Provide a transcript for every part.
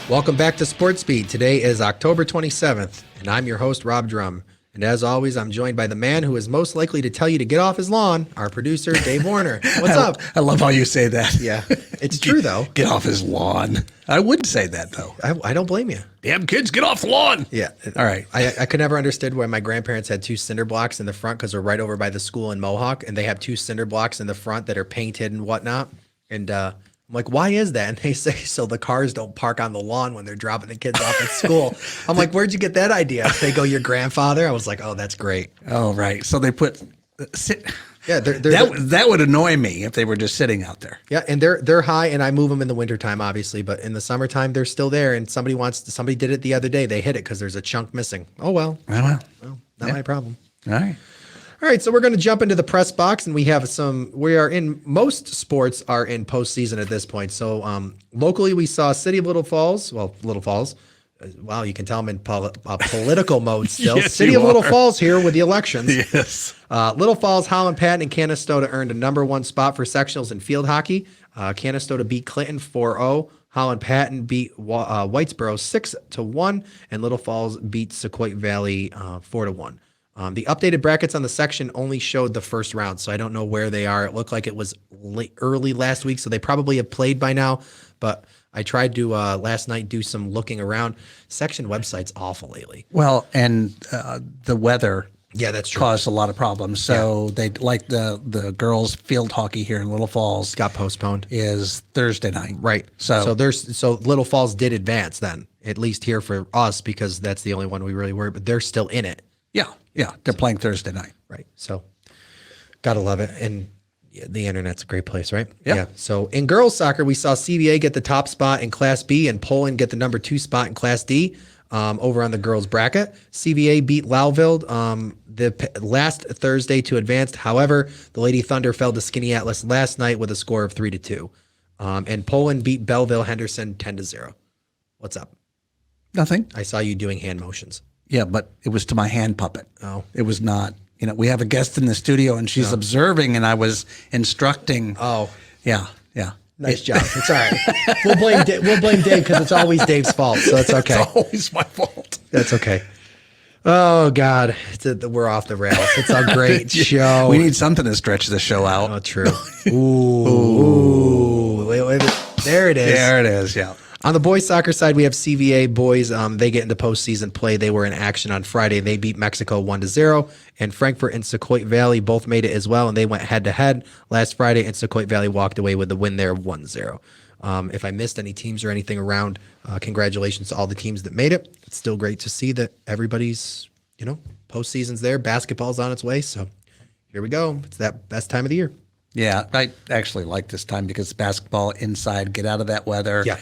Welcome back to Sportsbeat. Today is October 27th, and I'm your host, Rob Drumm. And as always, I'm joined by the man who is most likely to tell you to get off his lawn, our producer, Dave Warner. What's up? I love how you say that. Yeah, it's true, though. Get off his lawn. I wouldn't say that, though. I don't blame you. Damn kids, get off the lawn. Yeah. All right. I could never understood why my grandparents had two cinder blocks in the front because they're right over by the school in Mohawk, and they have two cinder blocks in the front that are painted and whatnot. And I'm like, why is that? And they say, so the cars don't park on the lawn when they're dropping the kids off at school. I'm like, where'd you get that idea? They go, your grandfather? I was like, oh, that's great. Oh, right. So they put Yeah, that would annoy me if they were just sitting out there. Yeah, and they're high, and I move them in the wintertime, obviously, but in the summertime, they're still there, and somebody did it the other day. They hit it because there's a chunk missing. Oh, well. Well, Not my problem. all right. All right, so we're going to jump into the press box, and most sports are in postseason at this point. So locally, we saw City of Little Falls. Wow, you can tell I'm in political mode still. Yes, City you of Little are. Falls here with the elections. Yes. Little Falls, Holland Patton, and Canastota earned a number one spot for sectionals in field hockey. Canastota beat Clinton 4-0. Holland Patton beat Whitesboro 6-1, and Little Falls beat Sequoia Valley 4-1. The updated brackets on the section only showed the first round, so I don't know where they are. It looked like it was early last week, so they probably have played by now. But I tried to last night do some looking around. Section website's awful lately. Well, and the weather that's true. caused a lot of problems. So they like the girls' field hockey here in Little Falls Got postponed. is Thursday night. Right. So Little Falls did advance then, at least here for us, because that's the only one we really were. But they're still in it. Yeah. They're playing Thursday night. Right. So gotta love it. And the internet's a great place, right? Yep. Yeah. So in girls soccer, we saw CVA get the top spot in Class B and Poland get the number 2 spot in Class D over on the girls bracket. CVA beat Louville the last Thursday to advance. However, the Lady Thunder fell to Skinny Atlas last night with a score of 3-2. And Poland beat Belleville Henderson 10-0. What's up? Nothing. I saw you doing hand motions. Yeah, but it was to my hand puppet. Oh. It was not. We have a guest in the studio, and she's observing, and I was instructing. Oh. Yeah. Nice job. It's all right. We'll blame Dave because it's always Dave's fault, so it's okay. It's always my fault. That's okay. Oh, God. We're off the rails. It's a great show. We need something to stretch the show out. Oh, true. Ooh. Wait. There it is. There it is, yeah. On the boys soccer side, we have CVA boys. They get into postseason play. They were in action on Friday. They beat Mexico 1-0, and Frankfurt and Sequoia Valley both made it as well, and they went head-to-head last Friday, and Sequoia Valley walked away with the win there 1-0. If I missed any teams or anything around, congratulations to all the teams that made it. It's still great to see that everybody's, postseason's there. Basketball's on its way, so here we go. It's that best time of the year. Yeah, I actually like this time because basketball inside, get out of that weather. Yeah.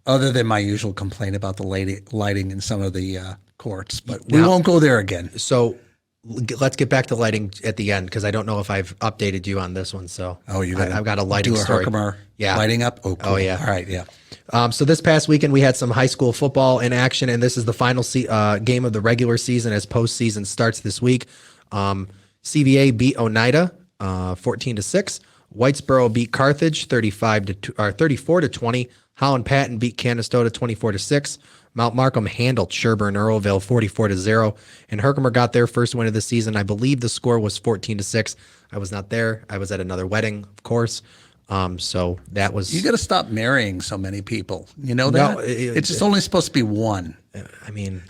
Other than my usual complaint about the lighting in some of the courts, but we won't go there again. So let's get back to lighting at the end because I don't know if I've updated you on this one. So I've got a lighting story. Yeah, lighting up. Oh, cool. Oh yeah. All right. Yeah. So this past weekend we had some high school football in action, and this is the final game of the regular season as postseason starts this week. CVA beat Oneida 14-6. Whitesboro beat Carthage 34-20. Holland Patton beat Canastota 24-6. Mount Markham handled Sherburne Earlville 44-0. And Herkimer got their first win of the season. I believe the score was 14-6. I was not there. I was at another wedding, of course. So that was. You got to stop marrying so many people. You know that? No, it's just only supposed to be one. I mean,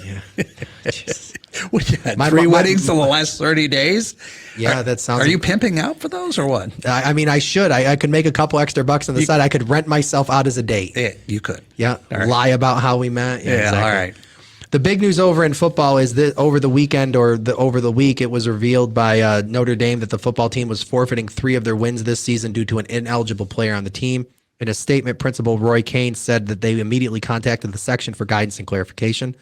yeah. We had three weddings in the last 30 days. Yeah, that sounds. Are you pimping out for those or what? I mean, I should. I could make a couple extra bucks on the side. I could rent myself out as a date. Yeah, you could. Yeah, right. Lie about how we met. Yeah, exactly. All right. The big news over in football is that over the weekend or over the week, it was revealed by Notre Dame that the football team was forfeiting 3 of their wins this season due to an ineligible player on the team. In a statement, Principal Roy Kane said that they immediately contacted the section for guidance and clarification.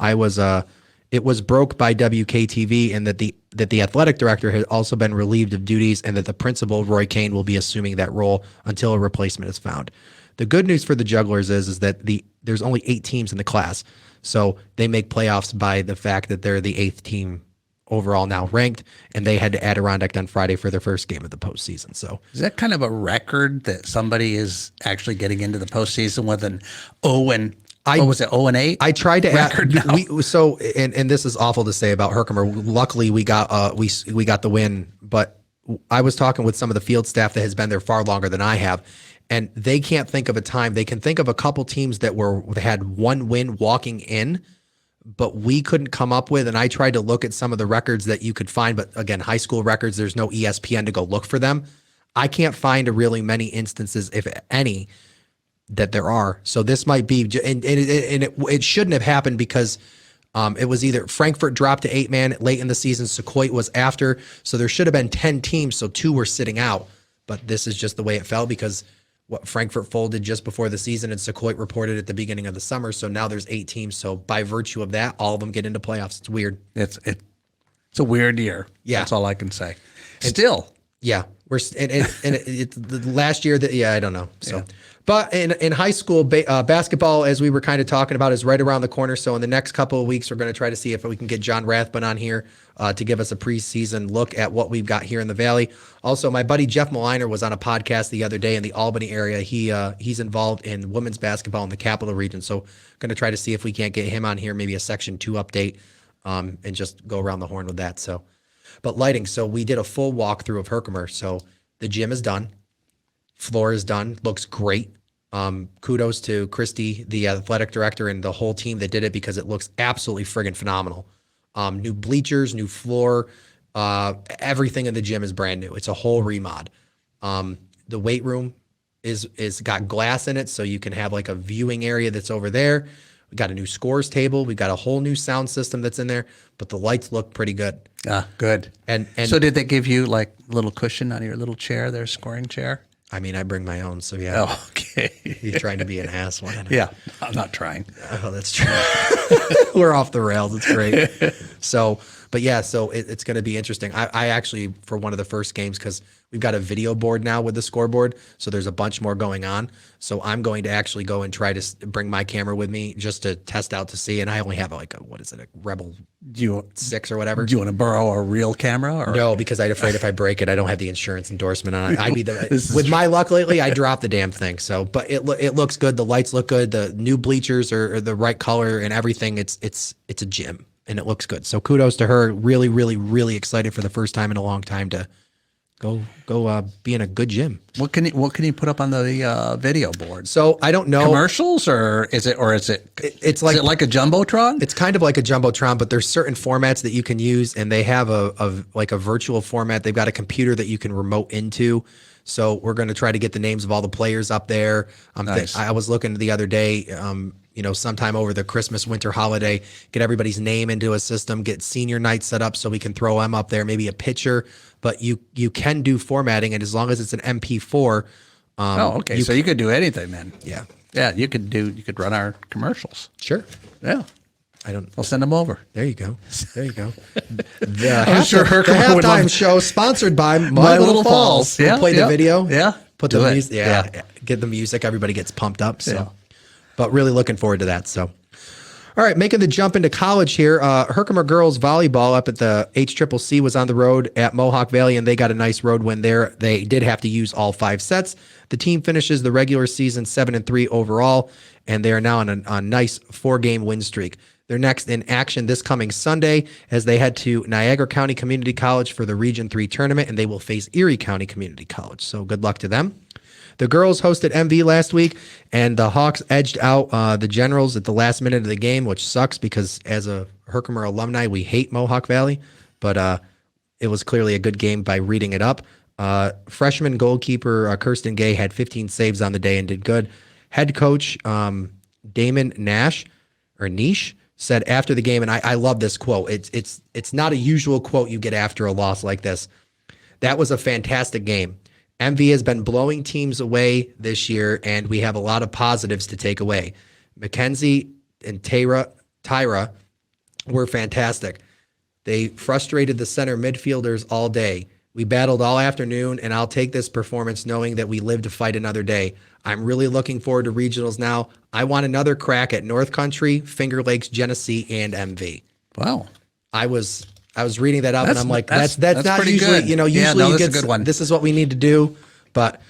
It was broke by WKTV, and that the athletic director had also been relieved of duties, and that the principal, Roy Kane, will be assuming that role until a replacement is found. The good news for the Jugglers is that there's only 8 teams in the class, so they make playoffs by the fact that they're the 8th team overall now ranked, and they head to Adirondack on Friday for their first game of the postseason. So Is that kind of a record that somebody is actually getting into the postseason with an 0-8? I tried to record add, now? and this is awful to say about Herkimer. Luckily, we got we got the win, but I was talking with some of the field staff that has been there far longer than I have, and they can't think of a time. They can think of a couple teams that had one win walking in, but we couldn't come up with. And I tried to look at some of the records that you could find, but again, high school records. There's no ESPN to go look for them. I can't find really many instances, if any, that there are. So this might be, and it shouldn't have happened because it was either Frankfurt dropped to 8-man late in the season, Sequoia was after, so there should have been 10 teams, so 2 were sitting out. But this is just the way it fell because what Frankfurt folded just before the season and Sequoia reported at the beginning of the summer. So now there's 8 teams. So by virtue of that, all of them get into playoffs. It's weird. It's a weird year. Yeah. That's all I can say. Still. Yeah, we're it's the last year that I don't know. So, but in high school basketball, as we were kind of talking about, is right around the corner. So in the next couple of weeks, we're going to try to see if we can get John Rathbun on here to give us a preseason look at what we've got here in the Valley. Also, my buddy Jeff Maliner was on a podcast the other day in the Albany area. He's involved in women's basketball in the Capital Region. So going to try to see if we can't get him on here, maybe a Section 2 update, and just go around the horn with that. So. But lighting, so we did a full walkthrough of Herkimer. So the gym is done. Floor is done. Looks great. Kudos to Christy, the athletic director, and the whole team that did it because it looks absolutely friggin' phenomenal. New bleachers, new floor. Everything in the gym is brand new. It's a whole remod. The weight room is got glass in it, so you can have like a viewing area that's over there. We got a new scores table. We got a whole new sound system that's in there, but the lights look pretty good. Ah, good. And so did they give you like a little cushion on your little chair, their scoring chair? I mean, I bring my own, so yeah. Oh, okay. You're trying to be an ass one. Yeah, I'm not trying. Oh, that's true. We're off the rails. It's great. So, but yeah, so it's going to be interesting. I actually, for one of the first games, because we've got a video board now with the scoreboard, so there's a bunch more going on. So I'm going to actually go and try to bring my camera with me just to test out to see. And I only have a Rebel 6 or whatever. Do you want to borrow a real camera? Or? No, because I'm afraid if I break it, I don't have the insurance endorsement on it. With my luck lately, I dropped the damn thing. So, but it looks good. The lights look good. The new bleachers are the right color and everything. It's a gym and it looks good. So kudos to her. Really, really, really excited for the first time in a long time to go be in a good gym. What can you put up on the video board? So I don't know, commercials or is it it's like a jumbotron? It's kind of like a jumbotron, but there's certain formats that you can use, and they have a virtual format. They've got a computer that you can remote into. So we're going to try to get the names of all the players up there. Nice. I was looking the other day, sometime over the Christmas winter holiday, get everybody's name into a system, get senior night set up so we can throw them up there, maybe a picture. But you can do formatting, and as long as it's an MP4. Okay. So you could do anything then. Yeah. Yeah, you could run our commercials. Sure. Yeah. I'll send them over. There you go. I'm sure Herkimer would halftime love show sponsored by My Little Falls. We'll Yeah, play the video. Yeah. Put the music. Yeah. Get the music. Everybody gets pumped up. So, Yeah. But really looking forward to that. So, all right, making the jump into college here. Herkimer girls volleyball up at the HCCC was on the road at Mohawk Valley, and they got a nice road win there. They did have to use all 5 sets. The team finishes the regular season 7-3 overall, and they are now on a nice 4-game win streak. They're next in action this coming Sunday as they head to Niagara County Community College for the Region 3 tournament, and they will face Erie County Community College. So good luck to them. The girls hosted MV last week, and the Hawks edged out the Generals at the last minute of the game, which sucks because as a Herkimer alumni, we hate Mohawk Valley, but it was clearly a good game by reading it up. Freshman goalkeeper Kirsten Gay had 15 saves on the day and did good. Head coach Damon Nish said after the game, and I love this quote. It's not a usual quote you get after a loss like this. That was a fantastic game. MV has been blowing teams away this year, and we have a lot of positives to take away. Mackenzie and Tyra were fantastic. They frustrated the center midfielders all day. We battled all afternoon, and I'll take this performance knowing that we live to fight another day. I'm really looking forward to regionals now. I want another crack at North Country, Finger Lakes, Genesee, and MV. Wow. I was I was reading that up, and I'm like, that's not pretty usually, good. usually no, you that's get a good one. this is what we need to do. But,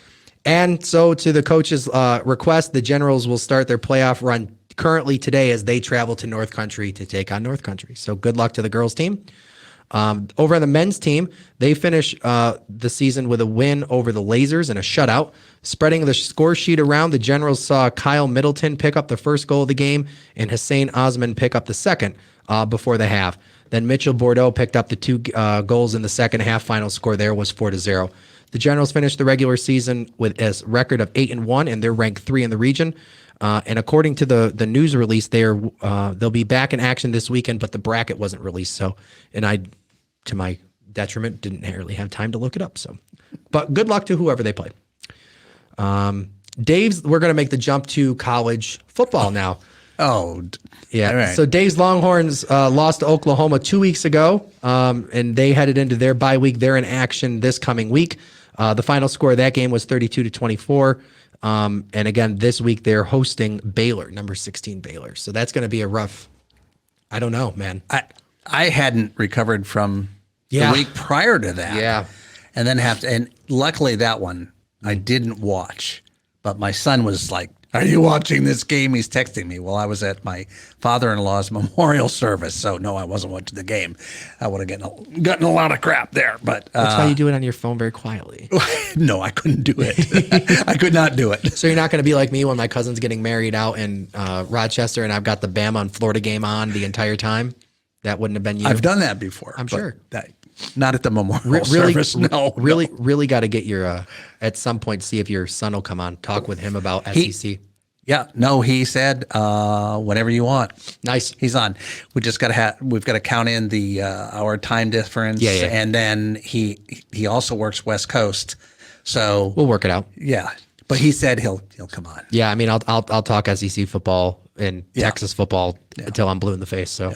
and so to the coach's request, the Generals will start their playoff run currently today as they travel to North Country to take on North Country. So good luck to the girls team. Over on the men's team, they finish the season with a win over the Lasers and a shutout. Spreading the score sheet around, the Generals saw Kyle Middleton pick up the first goal of the game and Hussein Osman pick up the second before the half. Then Mitchell Bordeaux picked up the 2 goals in the second half. Final score there was 4-0. The Generals finished the regular season with a record of 8-1, and they're ranked 3 in the region. And according to the news release, they'll be back in action this weekend, but the bracket wasn't released. So, and I, to my detriment, didn't really have time to look it up. So, but good luck to whoever they play. Dave's, we're going to make the jump to college football now. Yeah. Right. So Dave's Longhorns lost to Oklahoma 2 weeks ago, and they headed into their bye week. They're in action this coming week. The final score of that game was 32-24. And again, this week they're hosting Baylor, number 16 Baylor. So that's going to be a rough, I don't know, man. I hadn't recovered from Yeah. the week prior to that. Yeah. And then and luckily that one I didn't watch, but my son was like, "Are you watching this game?" He's texting me. Well, I was at my father-in-law's memorial service, so no, I wasn't watching the game. I would have gotten a lot of crap there. But That's why you do it on your phone very quietly. no, I couldn't do it. I could not do it. So you're not going to be like me when my cousin's getting married out in Rochester and I've got the Bama and Florida game on the entire time? That wouldn't have been you. I've done that before. I'm sure. Not at the memorial service. No, really got to get your at some point see if your son will come on, talk with him about SEC. Yeah, no, he said whatever you want. Nice. He's on. We just got to we've got to count in the our time difference. Yeah. And then he also works West Coast, so We'll work it out. yeah. But he said he'll come on. Yeah, I mean, I'll talk SEC football and Texas football until I'm blue in the face. So,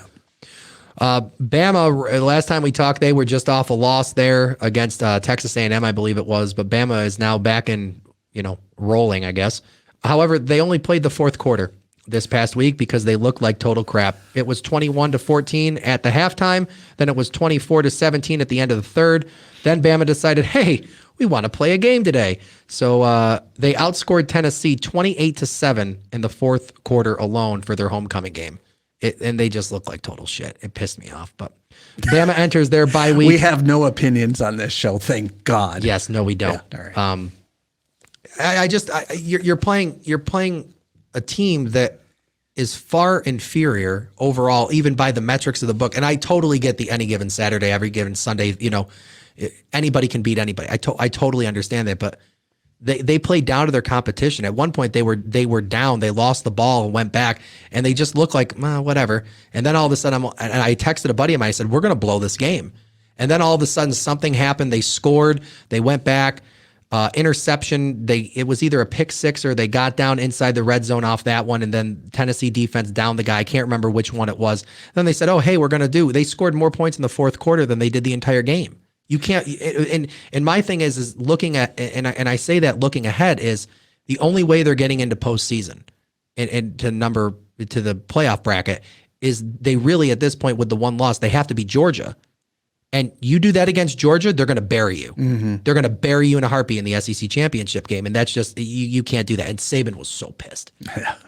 Bama. Last time we talked, they were just off a loss there against Texas A&M, I believe it was. But Bama is now back in, rolling, I guess. However, they only played the fourth quarter this past week because they looked like total crap. It was 21-14 at the halftime. Then it was 24-17 at the end of the third. Then Bama decided, hey, we want to play a game today. So they outscored Tennessee 28-7 in the fourth quarter alone for their homecoming game. And they just looked like total shit. It pissed me off. But Bama enters their bye week. We have no opinions on this show, thank God. Yes, no, we don't. Yeah, all right. You're playing a team that is far inferior overall, even by the metrics of the book. And I totally get the any given Saturday, every given Sunday. Anybody can beat anybody. I totally understand that, but they played down to their competition. At one point, they were down. They lost the ball and went back, and they just looked like whatever. And then all of a sudden, I texted a buddy of mine. I said, "We're going to blow this game." And then all of a sudden, something happened. They scored. They went back. Interception. It was either a pick six or they got down inside the red zone off that one, and then Tennessee defense downed the guy. I can't remember which one it was. Then they said, "Oh, hey, we're going to do." They scored more points in the fourth quarter than they did the entire game. You can't. And my thing is looking at, and I say that looking ahead is the only way they're getting into postseason and to the playoff bracket is they really at this point with the one loss they have to beat Georgia. And you do that against Georgia, they're going to bury you. Mm-hmm. They're going to bury you in a heartbeat in the SEC championship game. And that's just, you can't do that. And Saban was so pissed.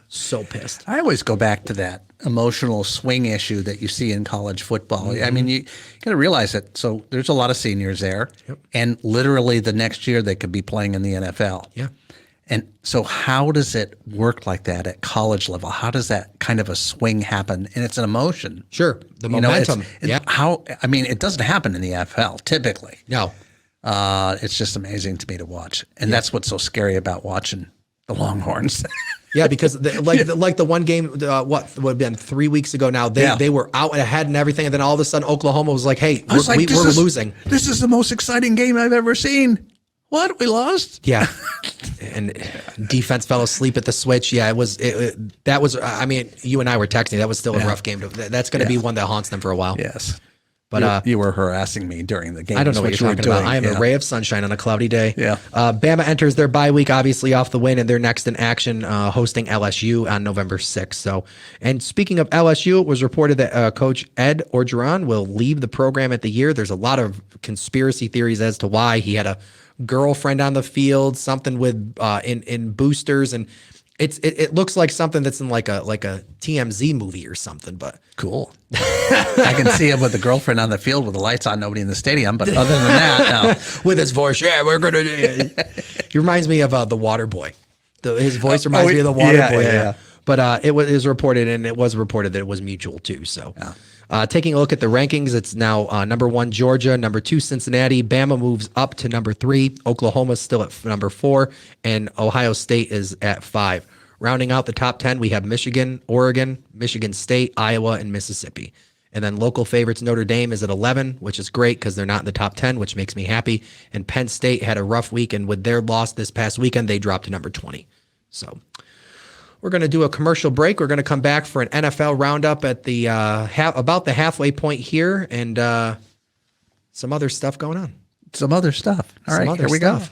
So pissed. I always go back to that emotional swing issue that you see in college football. Mm-hmm. I mean, you got to realize that. So there's a lot of seniors there. Yep. And literally the next year they could be playing in the NFL. Yeah. And so how does it work like that at college level? How does that kind of a swing happen? And it's an emotion. Sure. The momentum. It doesn't happen in the NFL typically. No. It's just amazing to me to watch. And that's what's so scary about watching the Longhorns. Yeah, because like the one game, what would have been 3 weeks ago now, they were out and ahead and everything. And then all of a sudden Oklahoma was like, hey, we're losing. This is the most exciting game I've ever seen. What? We lost? Yeah. And defense fell asleep at the switch. Yeah, that was, I mean, you and I were texting. That was still a rough game. That's going to be one that haunts them for a while. Yes. But you were harassing me during the game. I don't know what you're talking about. I am a ray of sunshine on a cloudy day. Yeah. Bama enters their bye week, obviously off the win, and they're next in action, hosting LSU on November 6th. So, and speaking of LSU, it was reported that Coach Ed Orgeron will leave the program at the year. There's a lot of conspiracy theories as to why. He had a girlfriend on the field, something with in boosters, and it looks like something that's in like a TMZ movie or something. But cool. I can see him with the girlfriend on the field with the lights on, nobody in the stadium. But other than that, no. With his voice, yeah, we're gonna do it. He reminds me of the Water Boy. His voice reminds me of the Water Boy. Yeah. But it was reported, and it was reported that it was mutual too. So, taking a look at the rankings, it's now number 1 Georgia, number 2 Cincinnati, Bama moves up to number 3, Oklahoma's still at number 4, and Ohio State is at 5. Rounding out the top 10, we have Michigan, Oregon, Michigan State, Iowa, and Mississippi. And then local favorites, Notre Dame is at 11, which is great because they're not in the top 10, which makes me happy. And Penn State had a rough week, and with their loss this past weekend, they dropped to number 20. So we're going to do a commercial break. We're going to come back for an NFL roundup at the about the halfway point here, and some other stuff going on. Some other stuff. All right, here we go.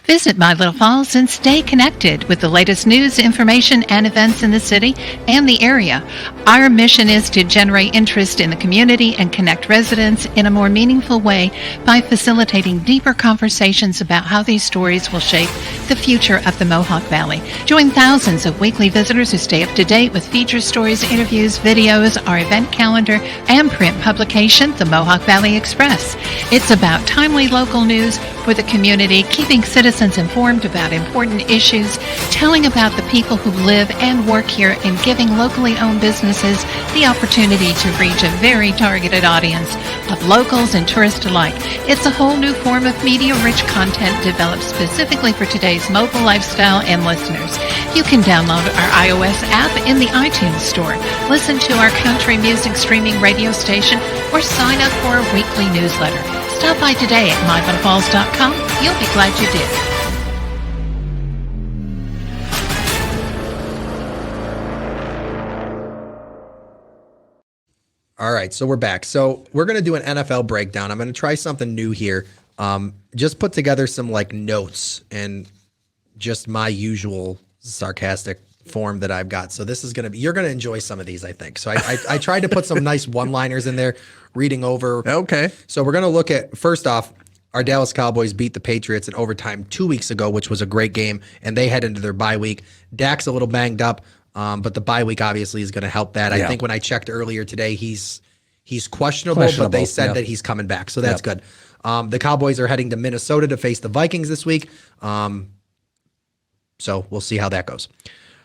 Visit My Little Falls and stay connected with the latest news, information, and events in the city and the area. Our mission is to generate interest in the community and connect residents in a more meaningful way by facilitating deeper conversations about how these stories will shape the future of the Mohawk Valley. Join thousands of weekly visitors who stay up to date with feature stories, interviews, videos, our event calendar, and print publication, the Mohawk Valley Express. It's about timely local news for the community, keeping citizens informed about important issues, telling about the people who live and work here, and giving locally owned businesses the opportunity to reach a very targeted audience of locals and tourists alike. It's a whole new form of media-rich content developed specifically for today's mobile lifestyle and listeners. You can download our iOS app in the iTunes store, listen to our country music streaming radio station, or sign up for a weekly newsletter. Stop by today at mylittlefalls.com. You'll be glad you did. All right, so we're back. So we're going to do an NFL breakdown. I'm going to try something new here. Just put together some like notes and just my usual sarcastic form that I've got. So this is going to be, you're going to enjoy some of these, I think. So I tried to put some nice one-liners in there, reading over. Okay. So we're going to look at, first off, our Dallas Cowboys beat the Patriots in overtime 2 weeks ago, which was a great game, and they head into their bye week. Dak's a little banged up, but the bye week obviously is going to help that. I think when I checked earlier today, he's questionable, but they said that he's coming back, so that's good. The Cowboys are heading to Minnesota to face the Vikings this week, so we'll see how that goes.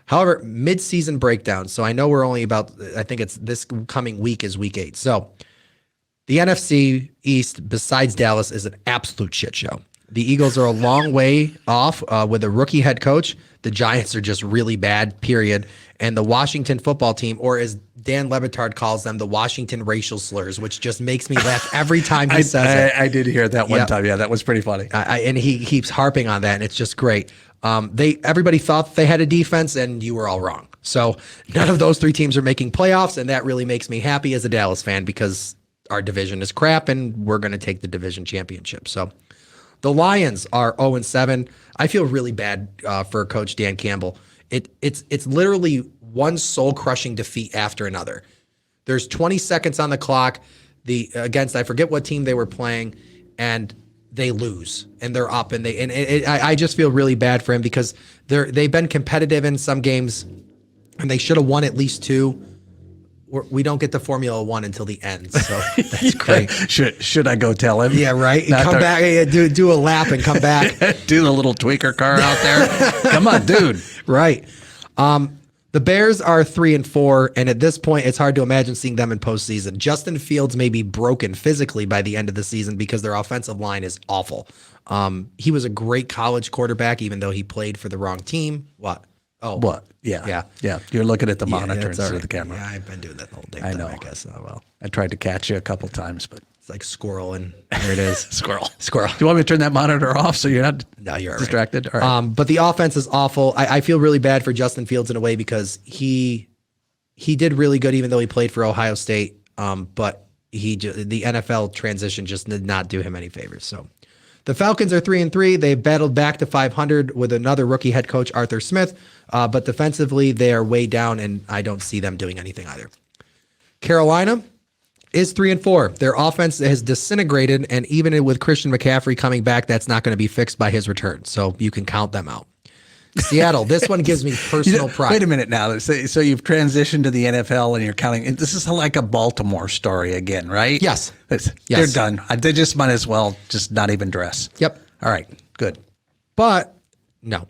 However, mid-season breakdown. So I know we're only about, I think it's this coming week is week 8. So the NFC East, besides Dallas, is an absolute shit show. The Eagles are a long way off with a rookie head coach. The Giants are just really bad, period. And the Washington football team, or as Dan Le Batard calls them, the Washington racial slurs, which just makes me laugh every time he says it. I did hear that one time. Yeah, that was pretty funny. And he keeps harping on that, and it's just great. Everybody thought they had a defense, and you were all wrong. So none of those 3 teams are making playoffs, and that really makes me happy as a Dallas fan because our division is crap, and we're going to take the division championship. So the Lions are 0-7. I feel really bad for Coach Dan Campbell. It's literally one soul-crushing defeat after another. There's 20 seconds on the clock against I forget what team they were playing, and they lose and they're up, and I just feel really bad for him because they've been competitive in some games, and they should have won at least 2. We don't get to Formula 1 until the end, so that's great. Should I go tell him? Yeah, right. Come back, do a lap and come back. Do the little tweaker car out there. Come on, dude. Right. The Bears are 3-4, and at this point, it's hard to imagine seeing them in postseason. Justin Fields may be broken physically by the end of the season because their offensive line is awful. He was a great college quarterback, even though he played for the wrong team. What? Oh, what? Yeah. You're looking at the monitor instead of the camera. Yeah, I've been doing that the whole day. I know. I guess. Oh, well. I tried to catch you a couple times, but it's like squirrel, and there it is. Squirrel. Do you want me to turn that monitor off so you're not you're distracted? Right. All right. But the offense is awful. I feel really bad for Justin Fields in a way because he did really good, even though he played for Ohio State. But the NFL transition just did not do him any favors. So the Falcons are 3-3. They battled back to 500 with another rookie head coach, Arthur Smith. But defensively, they are way down, and I don't see them doing anything either. Carolina is 3-4. Their offense has disintegrated, and even with Christian McCaffrey coming back, that's not going to be fixed by his return. So you can count them out. Seattle, this one gives me personal pride. Wait a minute now. So you've transitioned to the NFL and you're counting. This is like a Baltimore story again, right? Yes. They're done. They just might as well just not even dress. Yep. All right. Good. But no.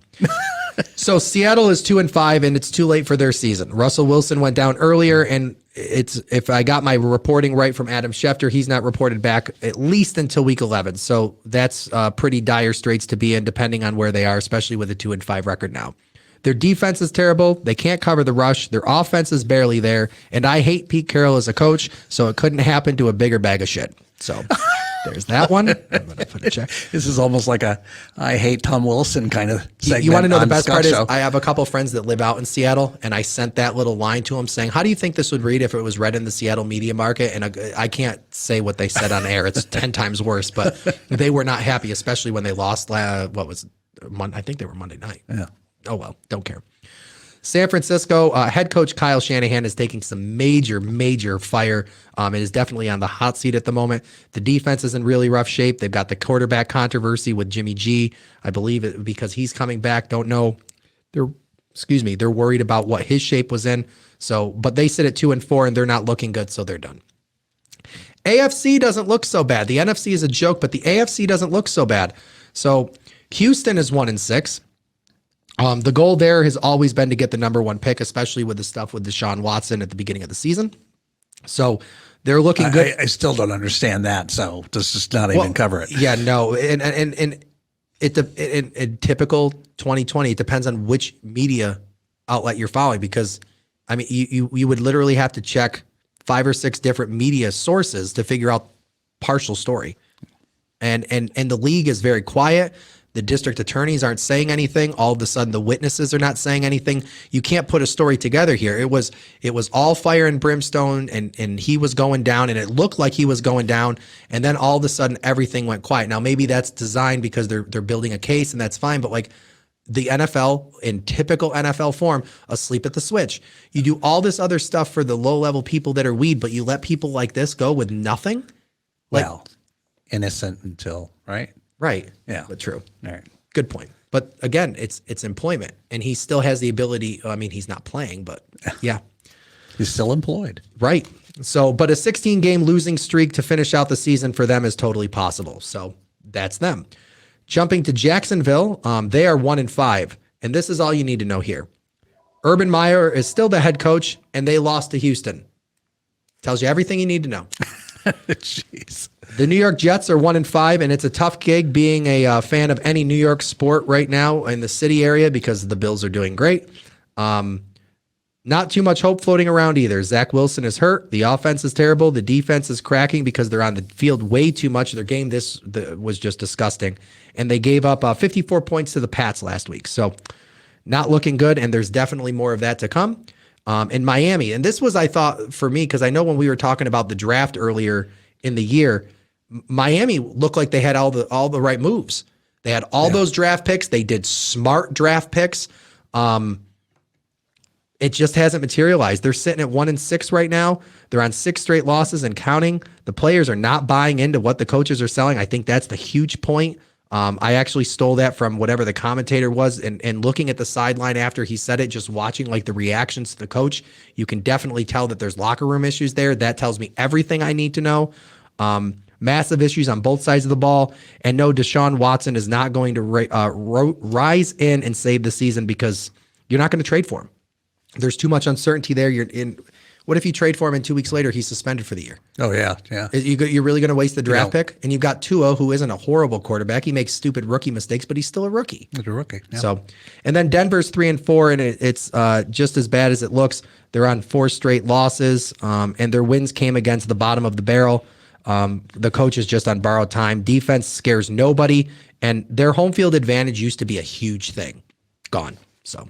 So Seattle is 2-5, and it's too late for their season. Russell Wilson went down earlier, and if I got my reporting right from Adam Schefter, he's not reported back at least until week 11. So that's pretty dire straits to be in, depending on where they are, especially with a 2-5 record now. Their defense is terrible. They can't cover the rush. Their offense is barely there. And I hate Pete Carroll as a coach, so it couldn't happen to a bigger bag of shit. So there's that one. I'm going to put a check. This is almost like a I hate Tom Wilson kind of segment. You want to know the best part show. is I have a couple friends that live out in Seattle, and I sent that little line to them saying, how do you think this would read if it was read in the Seattle media market? And I can't say what they said on air. It's 10 times worse, but they were not happy, especially when they lost, I think they were Monday night. Yeah. Oh, well, don't care. San Francisco head coach Kyle Shanahan is taking some major fire and is definitely on the hot seat at the moment. The defense is in really rough shape. They've got the quarterback controversy with Jimmy G. I believe it because he's coming back. Don't know. They're worried about what his shape was in. So, but they sit at 2-4 and they're not looking good, so they're done. AFC doesn't look so bad. The NFC is a joke, but the AFC doesn't look so bad. So Houston is 1-6. The goal there has always been to get the number one pick, especially with the stuff with Deshaun Watson at the beginning of the season. So they're looking good. I still don't understand that. So let's just not even cover it. Yeah, no. And in typical 2020, it depends on which media outlet you're following, because I mean, you would literally have to check 5 or 6 different media sources to figure out partial story. And the league is very quiet. The district attorneys aren't saying anything. All of a sudden, the witnesses are not saying anything. You can't put a story together here. It was all fire and brimstone, and he was going down, and it looked like he was going down. And then all of a sudden, everything went quiet. Now, maybe that's designed because they're building a case, and that's fine. But like the NFL, in typical NFL form, asleep at the switch. You do all this other stuff for the low-level people that are weed, but you let people like this go with nothing? Well, innocent until, right? Right. Yeah. But true. All right. Good point. But again, it's employment, and he still has the ability. I mean, he's not playing, but yeah. He's still employed. Right. So, but a 16-game losing streak to finish out the season for them is totally possible. So that's them. Jumping to Jacksonville, they are 1-5, and this is all you need to know here. Urban Meyer is still the head coach, and they lost to Houston. Tells you everything you need to know. Jeez. The New York Jets are 1-5, and it's a tough gig being a fan of any New York sport right now in the city area because the Bills are doing great. Not too much hope floating around either. Zach Wilson is hurt. The offense is terrible. The defense is cracking because they're on the field way too much. Their game was just disgusting, and they gave up 54 points to the Pats last week. So not looking good, and there's definitely more of that to come. In Miami, and this was, I thought, for me, because I know when we were talking about the draft earlier in the year, Miami looked like they had all the right moves. They had all those draft picks. They did smart draft picks. It just hasn't materialized. They're sitting at 1-6 right now. They're on 6 straight losses and counting. The players are not buying into what the coaches are selling. I think that's the huge point. I actually stole that from whatever the commentator was, and looking at the sideline after he said it, just watching like the reactions to the coach, you can definitely tell that there's locker room issues there. That tells me everything I need to know. Massive issues on both sides of the ball, and no, Deshaun Watson is not going to rise in and save the season because you're not going to trade for him. There's too much uncertainty there. What if you trade for him and 2 weeks later he's suspended for the year? Oh, yeah, yeah. You're really going to waste the draft pick? And you've got Tua, who isn't a horrible quarterback. He makes stupid rookie mistakes, but he's still a rookie. He's a rookie. Yeah. So, and then Denver's 3-4, and it's just as bad as it looks. They're on 4 straight losses, and their wins came against the bottom of the barrel. The coach is just on borrowed time. Defense scares nobody, and their home field advantage used to be a huge thing. Gone. So,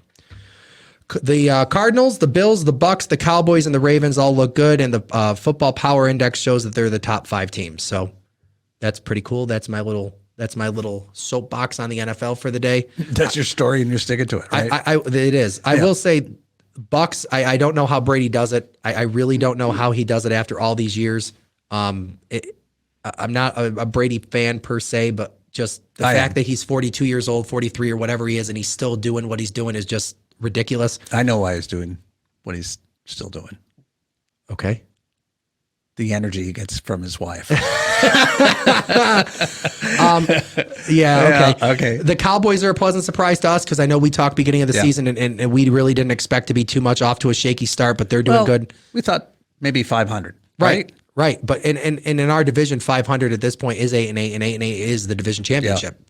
The Cardinals, the Bills, the Bucks, the Cowboys, and the Ravens all look good, and the Football Power Index shows that they're the top 5 teams. So that's pretty cool. That's my little soapbox on the NFL for the day. That's your story, and you're sticking to it, right? It is. I will say, Bucks. I don't know how Brady does it. I really don't know how he does it after all these years. I'm not a Brady fan per se, but just the fact that he's 42 years old, 43 or whatever he is, and he's still doing what he's doing is just ridiculous. I know why he's doing what he's still doing. Okay. The energy he gets from his wife. Okay. The Cowboys are a pleasant surprise to us because I know we talked beginning of the season and we really didn't expect to be too much off to a shaky start, but they're doing good. We thought maybe 500. Right. But in our division, 500 at this point is 8-8, and 8-8 is the division championship.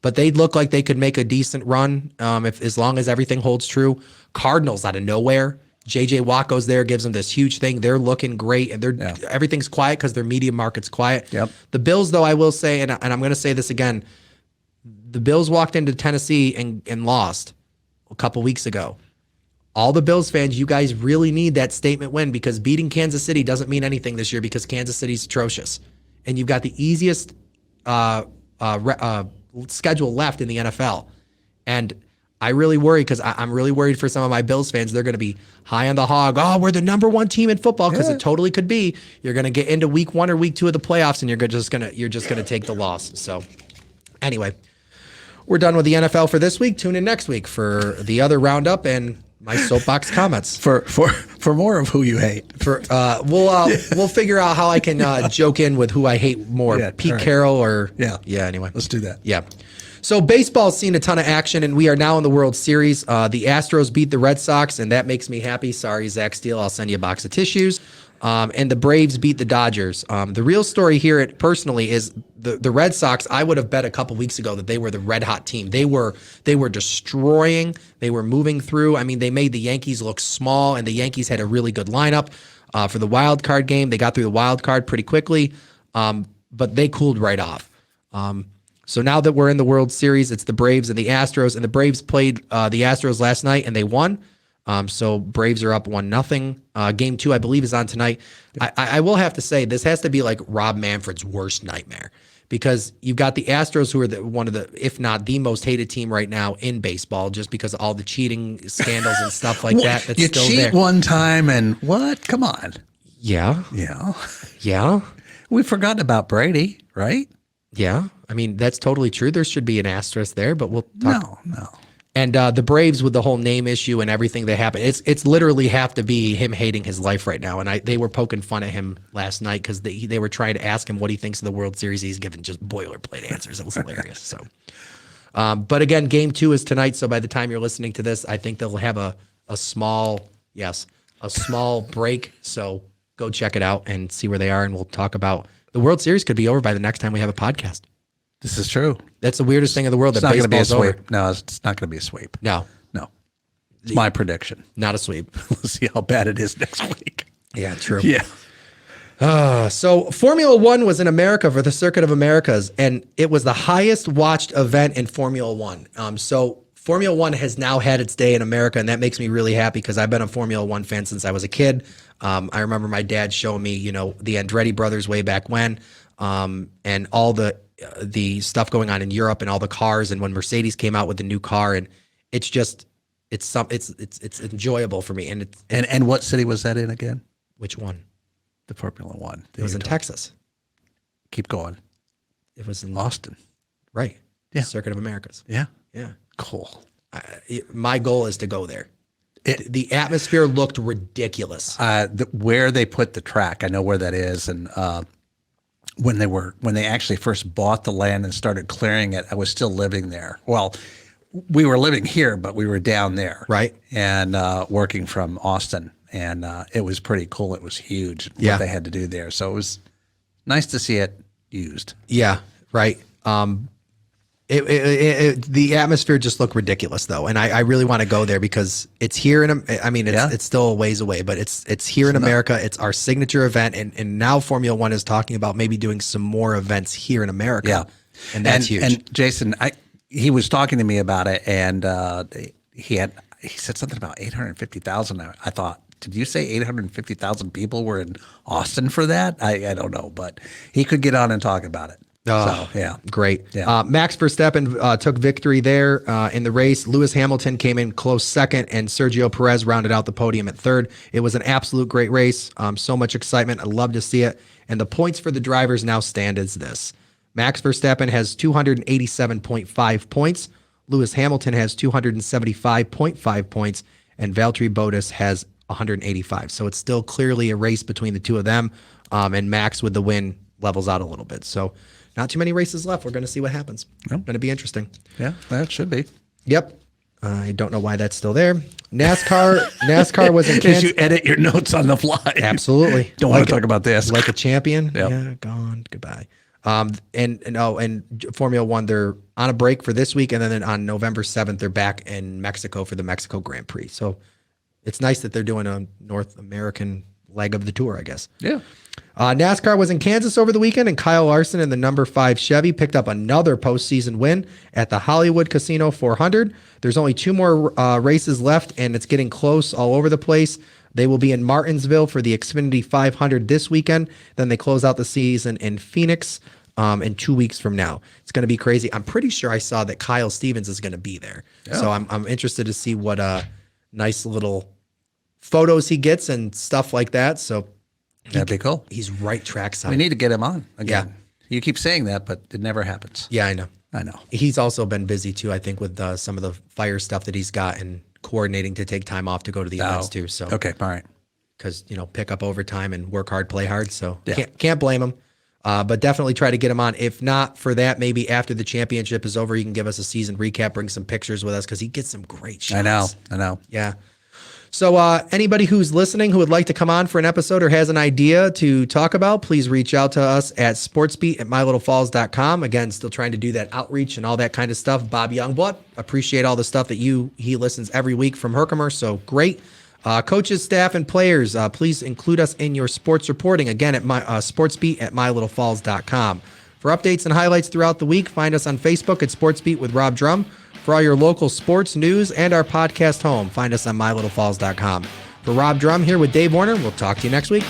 But they look like they could make a decent run if as long as everything holds true. Cardinals out of nowhere. JJ Watt goes there, gives them this huge thing. They're looking great, and everything's quiet because their media market's quiet. Yep. The Bills, though, I will say, and I'm going to say this again, the Bills walked into Tennessee and lost a couple weeks ago. All the Bills fans, you guys really need that statement win because beating Kansas City doesn't mean anything this year because Kansas City's atrocious. And you've got the easiest schedule left in the NFL. And I really worry because I'm really worried for some of my Bills fans. They're going to be high on the hog. Oh, we're the number 1 team in football because it totally could be. You're going to get into week 1 or week 2 of the playoffs, and you're just going to take the loss. So, anyway, we're done with the NFL for this week. Tune in next week for the other roundup and my soapbox comments. For more of who you hate. We'll figure out how I can joke in with who I hate more, Pete Carroll or Anyway, let's do that. Yeah. So baseball's seen a ton of action, and we are now in the World Series. The Astros beat the Red Sox, and that makes me happy. Sorry, Zach Steele. I'll send you a box of tissues. And the Braves beat the Dodgers. The real story here, personally, is the Red Sox. I would have bet a couple weeks ago that they were the red hot team. They were destroying. They were moving through. I mean, they made the Yankees look small, and the Yankees had a really good lineup for the wild card game. They got through the wild card pretty quickly, but they cooled right off. So now that we're in the World Series, it's the Braves and the Astros, and the Braves played the Astros last night, and they won. So Braves are up 1-0. Game 2, I believe, is on tonight. I will have to say, this has to be like Rob Manfred's worst nightmare because you've got the Astros who are one of the, if not the most hated team right now in baseball just because of all the cheating scandals and stuff like that. That's you still cheat there. one time and what? Come on. Yeah. We've forgotten about Brady, right? Yeah. I mean, that's totally true. There should be an asterisk there, but we'll talk. No. And the Braves with the whole name issue and everything that happened, it's literally have to be him hating his life right now. And they were poking fun at him last night because they were trying to ask him what he thinks of the World Series. He's giving just boilerplate answers. It was hilarious. So, but again, Game 2 is tonight. So by the time you're listening to this, I think they'll have a small break. So go check it out and see where they are. And we'll talk about the World Series could be over by the next time we have a podcast. This is true. That's the weirdest thing in the world. It's that not going to be a baseball's sweep. over. No, it's not going to be a sweep. No. It's my prediction. Not a sweep. We'll see how bad it is next week. Yeah, true. Yeah. So Formula One was in America for the Circuit of Americas, and it was the highest watched event in Formula One. So Formula One has now had its day in America, and that makes me really happy because I've been a Formula One fan since I was a kid. I remember my dad showing me, the Andretti brothers way back when, and all the stuff going on in Europe and all the cars, and when Mercedes came out with the new car, and it's enjoyable for me. And what city was that in again? Which one? The Formula One. It was in Texas. Keep going. It was in Austin. Right. Yeah. Circuit of Americas. Yeah. Yeah. Cool. My goal is to go there. The atmosphere looked ridiculous. Where they put the track, I know where that is, and when they actually first bought the land and started clearing it, I was still living there. Well, we were living here, but we were down there, right? And working from Austin, and it was pretty cool. It was huge what they had to do there, so it was nice to see it used. Yeah, right. The atmosphere just looked ridiculous though, and I really want to go there because it's here it's still a ways away, but it's here in America. It's our signature event, and now Formula One is talking about maybe doing some more events here in America. Yeah, and that's huge. And Jason, he was talking to me about it, and he said something about 850,000. I thought, did you say 850,000 people were in Austin for that? I don't know, but he could get on and talk about it. Oh, So, yeah. Great. Yeah. Max Verstappen took victory there in the race. Lewis Hamilton came in close second, and Sergio Perez rounded out the podium at third. It was an absolute great race. So much excitement. I love to see it. And the points for the drivers now stand as this. Max Verstappen has 287.5 points. Lewis Hamilton has 275.5 points. And Valtteri Bottas has 185. So it's still clearly a race between the two of them. And Max with the win levels out a little bit. So not too many races left. We're going to see what happens. Yep. Going to be interesting. Yeah, that should be. Yep. I don't know why that's still there. NASCAR was in Did Kansas. you edit your notes on the fly? Absolutely. Don't want to talk about this. Like a champion. Yep. Yeah, gone. Goodbye. And Formula One, they're on a break for this week, and then on November 7th, they're back in Mexico for the Mexico Grand Prix. So it's nice that they're doing a North American leg of the tour, I guess. Yeah. NASCAR was in Kansas over the weekend, and Kyle Larson in the number 5 Chevy picked up another postseason win at the Hollywood Casino 400. There's only 2 more races left, and it's getting close all over the place. They will be in Martinsville for the Xfinity 500 this weekend. Then they close out the season in Phoenix in 2 weeks from now. It's going to be crazy. I'm pretty sure I saw that Kyle Stevens is going to be there. Yeah. So I'm interested to see what nice little photos he gets and stuff like that. So That'd be cool. he's right trackside. We need to get him on again. Yeah. You keep saying that, but it never happens. Yeah, I know. I know. He's also been busy too, I think, with some of the fire stuff that he's got and coordinating to take time off to go to the events too. So Okay, all right. because pick up overtime and work hard, play hard. So Yeah. can't blame him. But definitely try to get him on. If not for that, maybe after the championship is over, you can give us a season recap, bring some pictures with us because he gets some great shots. I know. Yeah. So anybody who's listening who would like to come on for an episode or has an idea to talk about, please reach out to us at sportsbeat@mylittlefalls.com. Again, still trying to do that outreach and all that kind of stuff. Bob Youngblood, appreciate all the stuff that he listens every week from Herkimer. So great. Coaches, staff, and players, please include us in your sports reporting. Again, at sportsbeat@mylittlefalls.com. For updates and highlights throughout the week, find us on Facebook at Sportsbeat with Rob Drumm. For all your local sports news and our podcast home, find us on mylittlefalls.com. For Rob Drumm here with Dave Warner, we'll talk to you next week.